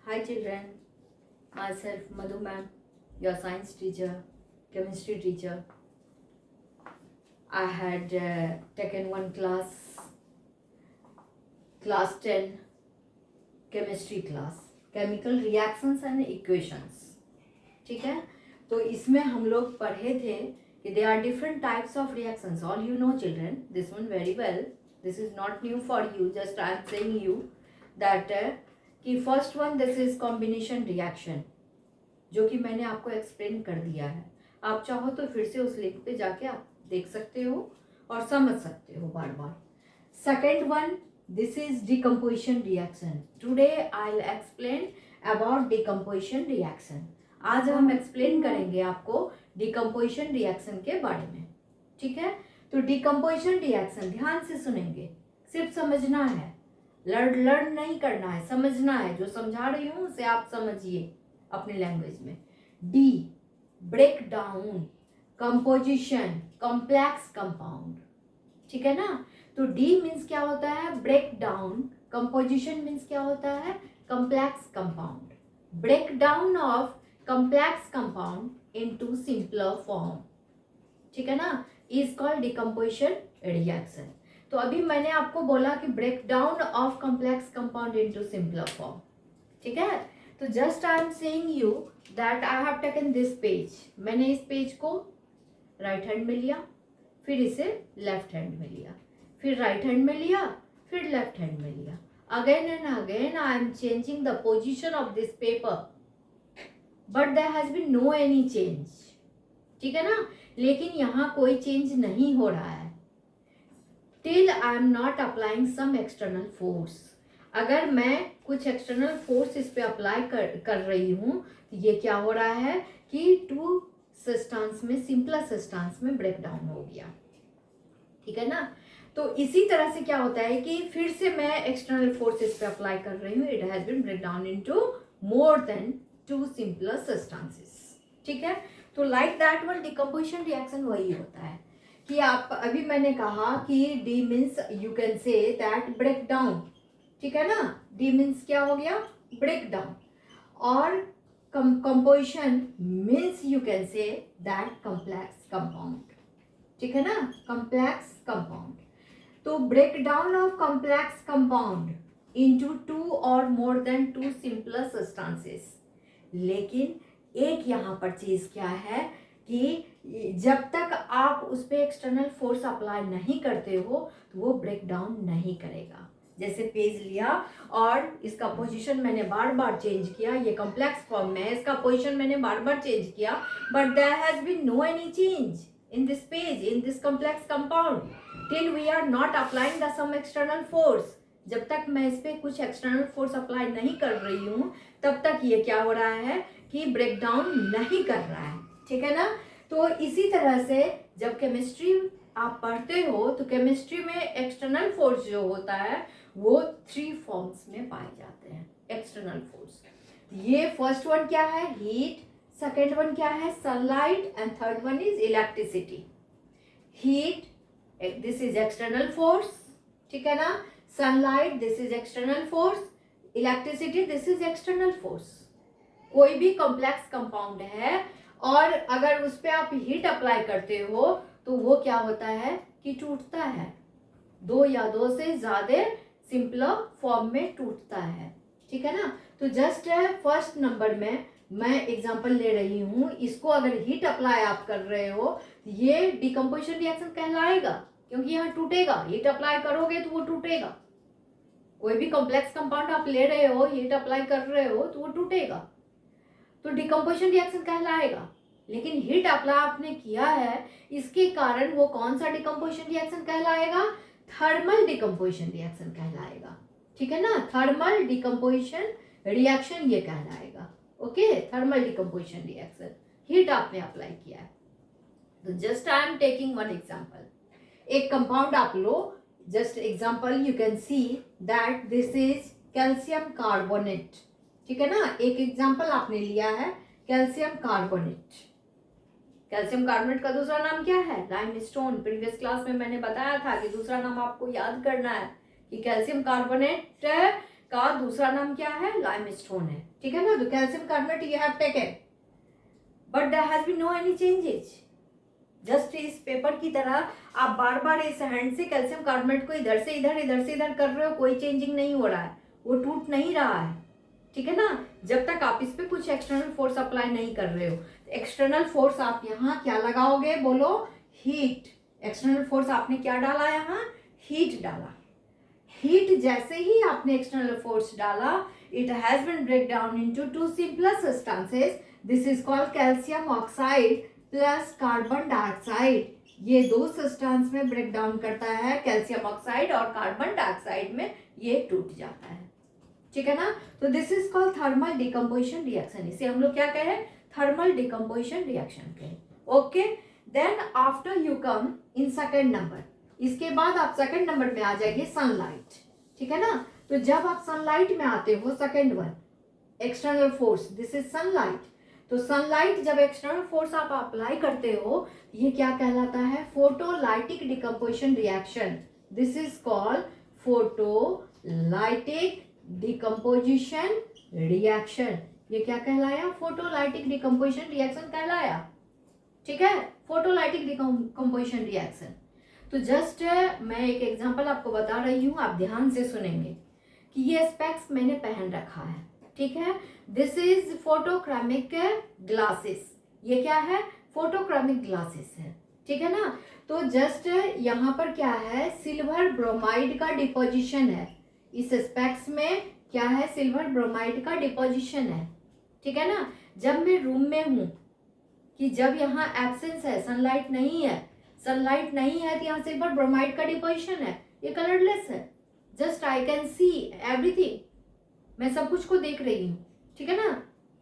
Hi children, myself Madhu ma'am, your science teacher, chemistry teacher. I had taken one class 10 chemistry class, chemical reactions and equations. ठीक है, तो इसमें हम लोग पढ़े थे कि there are different types of reactions. All you know children, this one very well. This is not new for you, just I am saying you that कि first one this is combination reaction, जो कि मैंने आपको explain कर दिया है. आप चाहो तो फिर से उस लिंक पे जाके आप देख सकते हो और समझ सकते हो बार बार. Second one this is decomposition reaction. Today I will explain about decomposition reaction. आज हम एक्सप्लेन करेंगे आपको डिकम्पोजिशन रिएक्शन के बारे में. ठीक है, तो डिकम्पोजिशन रिएक्शन ध्यान से सुनेंगे, सिर्फ समझना है, लर्न नहीं करना है, समझना है. जो समझा रही हूँ उसे आप समझिए अपने लैंग्वेज में. D break down composition complex compound. ठीक है ना, तो डी मीन्स क्या होता है, ब्रेक डाउन. कंपोजिशन मीन्स क्या होता है, complex compound. Break down of complex compound into simpler form. ठीक है ना, इज कॉल्ड डिकम्पोजिशन रिएक्शन. तो अभी मैंने आपको बोला कि break down of complex compound into simpler form. ठीक है, तो just I am saying you that I have taken this page. मैंने इस पेज को राइट हैंड में लिया, फिर इसे लेफ्ट हैंड में लिया, फिर राइट हैंड में लिया, फिर लेफ्ट हैंड में लिया. Again and again I am changing the position of this paper, but there has been no any change. ठीक है ना, लेकिन यहाँ कोई चेंज नहीं हो रहा है till I am not applying some external force. अगर मैं कुछ एक्सटर्नल फोर्स इस पे अप्लाई कर रही हूँ तो ये क्या हो रहा है कि टू सब्सटेंस में, सिंपलर सब्सटेंस में ब्रेक डाउन हो गया. ठीक है ना, तो इसी तरह से क्या होता है कि फिर से मैं एक्सटर्नल फोर्स इस पे अप्लाई कर रही हूँ. It has been break down into more than two simpler substances. ठीक है, तो like that one decomposition reaction वही होता है कि आप अभी मैंने कहा कि D means you can say that break down. ठीक है ना, डी मीन्स क्या हो गया, ब्रेक डाउन. और composition means you can say that complex compound. ठीक है ना, कॉम्प्लेक्स कंपाउंड. तो break down of complex compound into two और more than two simpler substances. लेकिन एक यहाँ पर चीज क्या है कि जब तक आप उस पर एक्सटर्नल फोर्स अप्लाई नहीं करते हो तो वो ब्रेक डाउन नहीं करेगा. जैसे पेज लिया और इसका पोजीशन मैंने बार बार चेंज किया, ये कॉम्प्लेक्स फॉर्म में है, इसका पोजीशन मैंने बार बार चेंज किया, but there has been no any change in this page, in this complex compound till we are not applying the some external force. जब तक मैं इस पर कुछ एक्सटर्नल फोर्स अप्लाई नहीं कर रही हूँ तब तक ये क्या हो रहा है कि ब्रेक डाउन नहीं कर रहा है. ठीक है ना, तो इसी तरह से जब केमिस्ट्री आप पढ़ते हो तो केमिस्ट्री में एक्सटर्नल फोर्स जो होता है वो 3 फॉर्म्स में पाए जाते हैं. एक्सटर्नल फोर्स, ये फर्स्ट वन क्या है, हीट. सेकेंड वन क्या है, sunlight. And third one is electricity. Heat this is external force. ठीक है ना, sunlight this is external force, electricity this is external force. कोई भी कॉम्प्लेक्स कंपाउंड है और अगर उस पर आप हीट अप्लाई करते हो तो वो क्या होता है कि टूटता है, 2 या 2 से ज्यादा सिंपलर फॉर्म में टूटता है. ठीक है ना, तो जस्ट फर्स्ट नंबर में मैं एग्जांपल ले रही हूँ, इसको अगर हीट अप्लाई आप कर रहे हो ये डिकम्पोजिशन रिएक्शन कहलाएगा क्योंकि यहाँ टूटेगा. हीट अप्लाई करोगे तो वो टूटेगा. कोई भी कॉम्प्लेक्स कंपाउंड आप ले रहे हो, हीट अप्लाई कर रहे हो तो वो टूटेगा, तो डिकम्पोजिशन रिएक्शन कहलाएगा. लेकिन हीट अप्लाई आपने किया है, इसके कारण वो कौन सा डिकम्पोजिशन रिएक्शन कहलाएगा, थर्मल डिकम्पोजिशन रिएक्शन कहलाएगा. ठीक है ना, थर्मल डिकम्पोजिशन रिएक्शन ये कहलाएगा. Okay, thermal decomposition reaction, heat आपने अप्लाई किया है. तो just I am taking one example. एक कंपाउंड आप लो, just example you can see that this is calcium carbonate. ठीक है ना, एक एग्जांपल आपने लिया है कैल्शियम कार्बोनेट. कैल्शियम कार्बोनेट का दूसरा नाम क्या है, लाइमस्टोन. प्रीवियस क्लास में मैंने बताया था कि दूसरा नाम आपको याद करना है कि कैल्शियम कार्बोनेट का दूसरा नाम क्या है, लाइमस्टोन है, ठीक है ना। तो calcium carbonate you have taken, but there has been no any changes. जस्ट इस पेपर की तरह आप बार बार इस हैंड से कैल्शियम कार्बोनेट को इधर से इधर, इधर से इधर कर रहे हो, कोई चेंजिंग नहीं हो रहा है, वो टूट नहीं रहा है, ठीक है ना, जब तक आप इस पे कुछ एक्सटर्नल फोर्स अप्लाई नहीं कर रहे हो। एक्सटर्नल फोर्स आप यहाँ क्या लगाओगे, बोलो, हीट। एक्सटर्नल फोर्स आपने क्या डाला, यहाँ हीट डाला। हीट जैसे ही आपने एक्सटर्नल फोर्स डाला, it has been break down into two simpler substances, this is called calcium oxide plus carbon dioxide. ये दो सब्सटेंस में ब्रेक डाउन करता है, कैल्शियम ऑक्साइड और कार्बन डाइऑक्साइड में ये टूट जाता है, ठीक है ना। तो this is called thermal decomposition reaction, इसे हम लोग क्या कहें, थर्मल डिकम्पोजिशन रिएक्शन कहें। Okay, then after you come in second number, इसके बाद आप सेकेंड नंबर में आ जाइए सनलाइट, ठीक है ना। तो जब आप सनलाइट में आते हो, second one external force, this is sunlight. तो सनलाइट जब एक्सटर्नल फोर्स आप अप्लाई करते हो, ये क्या कहलाता है, photolytic decomposition reaction. This is called photolytic decomposition reaction. ये क्या कहलाया, फोटोलाइटिक डिकम्पोजिशन रिएक्शन कहलाया, ठीक है, फोटोलाइटिक डिकम्पोजिशन रिएक्शन। तो जस्ट मैं एक एग्जांपल आपको बता रही हूँ, आप ध्यान से सुनेंगे कि ये स्पेक्स मैंने पहन रखा है, ठीक है। दिस इज फोटोक्रोमिक ग्लासेस, ये क्या है, फोटोक्रोमिक ग्लासेस है, ठीक है ना। तो जस्ट यहाँ पर क्या है, सिल्वर ब्रोमाइड का डिपोजिशन है, इस स्पेक्स में क्या है, सिल्वर ब्रोमाइड का डिपोजिशन है, ठीक है ना। जब मैं रूम में हूँ, कि जब यहाँ एब्सेंस है, सनलाइट नहीं है, सनलाइट नहीं है, तो यहाँ सिल्वर ब्रोमाइड का डिपोजिशन है, ये कलरलेस है, just I can see everything, मैं सब कुछ को देख रही हूँ, ठीक है ना,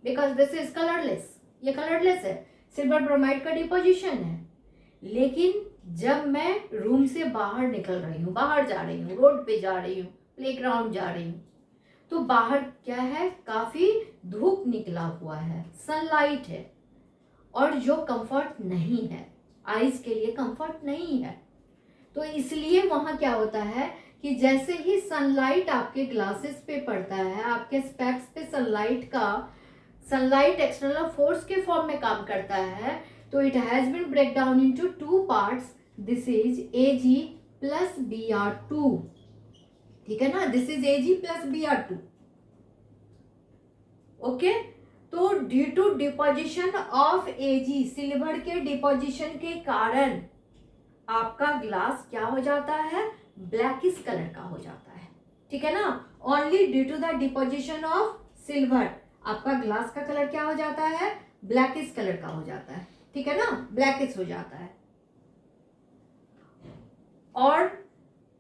बिकॉज दिस इज कलरलेस, ये कलरलेस है, सिल्वर ब्रोमाइड का डिपोजिशन है। लेकिन जब मैं रूम से बाहर निकल रही हूँ, बाहर जा रही हूँ, रोड पे जा रही हूँ, प्लेग्राउंड जा रही हूँ, तो बाहर क्या है, काफी धूप निकला हुआ है, सनलाइट है, और जो कंफर्ट नहीं है, आईज के लिए कंफर्ट नहीं है। तो इसलिए वहां क्या होता है कि जैसे ही सनलाइट आपके ग्लासेस पे पड़ता है, आपके स्पेक्स पे सनलाइट एक्सटर्नल फोर्स के फॉर्म में काम करता है, तो it has been break down into two parts, this is Ag plus Br2, ठीक है ना, this is Ag plus Br2, okay. तो due to deposition of Ag, silver के डिपोजिशन के कारण आपका ग्लास क्या हो जाता है, ब्लैकिश कलर का हो जाता है, ठीक है ना। Only due to the deposition of silver आपका ग्लास का कलर क्या हो जाता है, ब्लैकिश कलर का हो जाता है, ठीक है ना, ब्लैकिश हो जाता है। और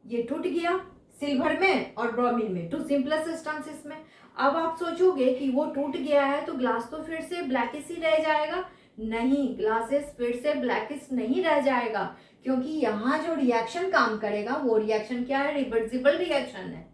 ये टूट गया सिल्वर में और ब्रोमीन में, टू सिंपलेस्ट सब्सटेंसेस में। अब आप सोचोगे कि वो टूट गया है तो ग्लास तो फिर से ब्लैकिश ही रह जाएगा, नहीं, ग्लासेस फिर से ब्लैकिश नहीं रह जाएगा, क्योंकि यहाँ जो रिएक्शन काम करेगा वो रिएक्शन क्या है, रिवर्सिबल रिएक्शन है।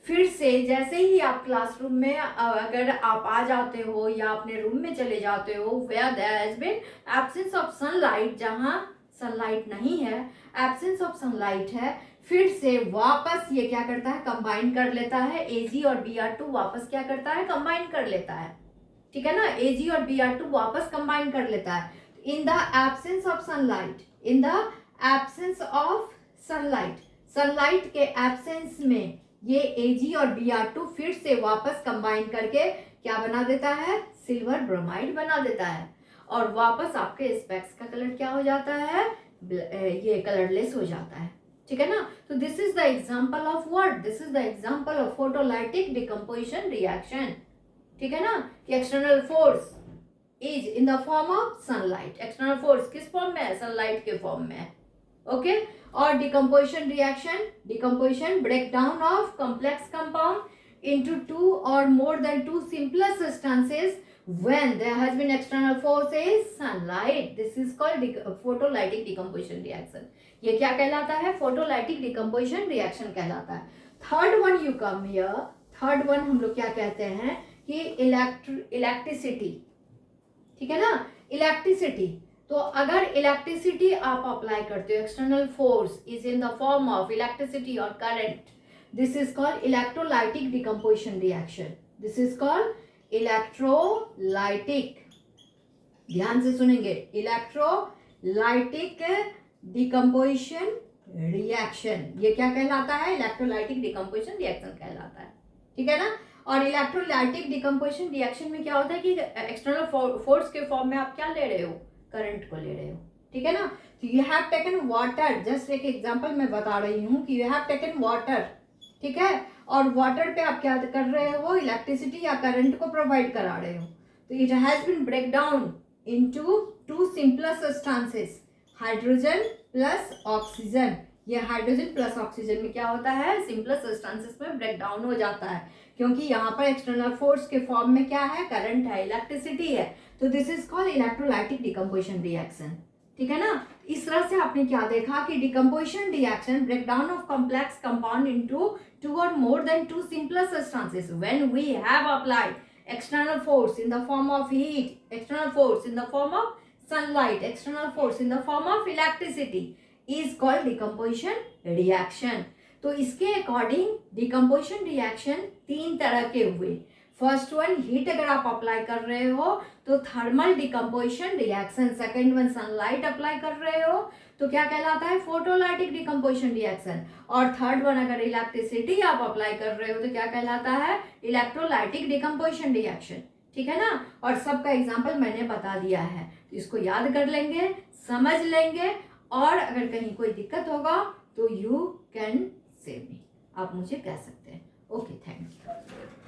फिर से जैसे ही आप क्लासरूम में अगर आप आ जाते हो या अपने रूम में चले जाते हो, where there has been absence of sunlight, जहाँ सनलाइट नहीं है, एब्सेंस ऑफ सनलाइट है, फिर से वापस ये क्या करता है, कंबाइन कर लेता है, Ag और Br2 वापस क्या करता है, कंबाइन कर लेता है, ठीक है ना, Ag और Br2 वापस कंबाइन कर लेता है। In the absence of sunlight, in the absence of sunlight, sunlight के एब्सेंस में ये Ag और Br2 फिर से वापस कंबाइन करके क्या बना देता है, सिल्वर ब्रोमाइड बना देता है, और वापस आपके स्पेक्स का कलर क्या हो जाता है, ये कलरलेस हो जाता है, ठीक है ना। तो this is the example of what, this is the example of photolytic decomposition reaction, ठीक है ना, कि external force is in the form of sunlight, external force किस फॉर्म में है, सनलाइट के फॉर्म में है, ओके। और decomposition reaction, decomposition breakdown of complex compound into two और more than two simpler substances when there has been external force is sunlight, this is called photolytic decomposition reaction। ये क्या कहलाता है, photolytic decomposition reaction कहलाता है। Third one you come here, third one हम लोग क्या कहते हैं कि इलेक्ट्रिसिटी, ठीक है ना, इलेक्ट्रिसिटी। तो अगर इलेक्ट्रिसिटी आप अप्लाई करते हो, external force is in the form of electricity or current, this is called electrolytic decomposition reaction. This is called electrolytic, ध्यान से सुनेंगे, इलेक्ट्रोलाइटिक डिकम्पोजिशन रिएक्शन. ये क्या कहलाता है? इलेक्ट्रोलाइटिक डिकम्पोजिशन रिएक्शन कहलाता है. ठीक है ना. और इलेक्ट्रोलाइटिक डिकम्पोजिशन रिएक्शन में क्या होता है कि एक्सटर्नल फोर्स के फॉर्म में आप क्या ले रहे हो? करंट को ले रहे हो. ठीक है ना. तो you have taken water, just एक एग्जांपल मैं बता रही हूँ कि यू हैव टेकन वाटर. ठीक है. और वाटर पे आप क्या कर रहे हो? इलेक्ट्रिसिटी या करंट को प्रोवाइड करा रहे हो. तो it has been break down into two simpler substances, hydrogen plus oxygen. ये हाइड्रोजन प्लस ऑक्सीजन में क्या होता है? सिंपलर सब्सटेंसेस में ब्रेक डाउन हो जाता है, क्योंकि यहाँ पर एक्सटर्नल फोर्स के फॉर्म में क्या है? करंट है, इलेक्ट्रिसिटी है. तो this is called electrolytic decomposition reaction. ठीक है ना. इस तरह से आपने क्या देखा कि decomposition reaction, breakdown of complex compound into two और more than two simpler substances when we have applied external force in the form of heat, external force in the form of sunlight, external force in the form of electricity is called decomposition reaction. तो इसके according decomposition reaction तीन तरह के हुए. First one, heat अगर आप apply कर रहे हो तो thermal decomposition reaction. Second one, sunlight apply कर रहे हो तो क्या कहलाता है? Photolytic decomposition reaction. और थर्ड वन, अगर इलेक्ट्रिसिटी आप अप्लाई कर रहे हो तो क्या कहलाता है? Electrolytic decomposition reaction. ठीक है ना. और सबका एग्जाम्पल मैंने बता दिया है, तो इसको याद कर लेंगे, समझ लेंगे, और अगर कहीं कोई दिक्कत होगा तो यू कैन से मी, आप मुझे कह सकते हैं. Okay, thank you.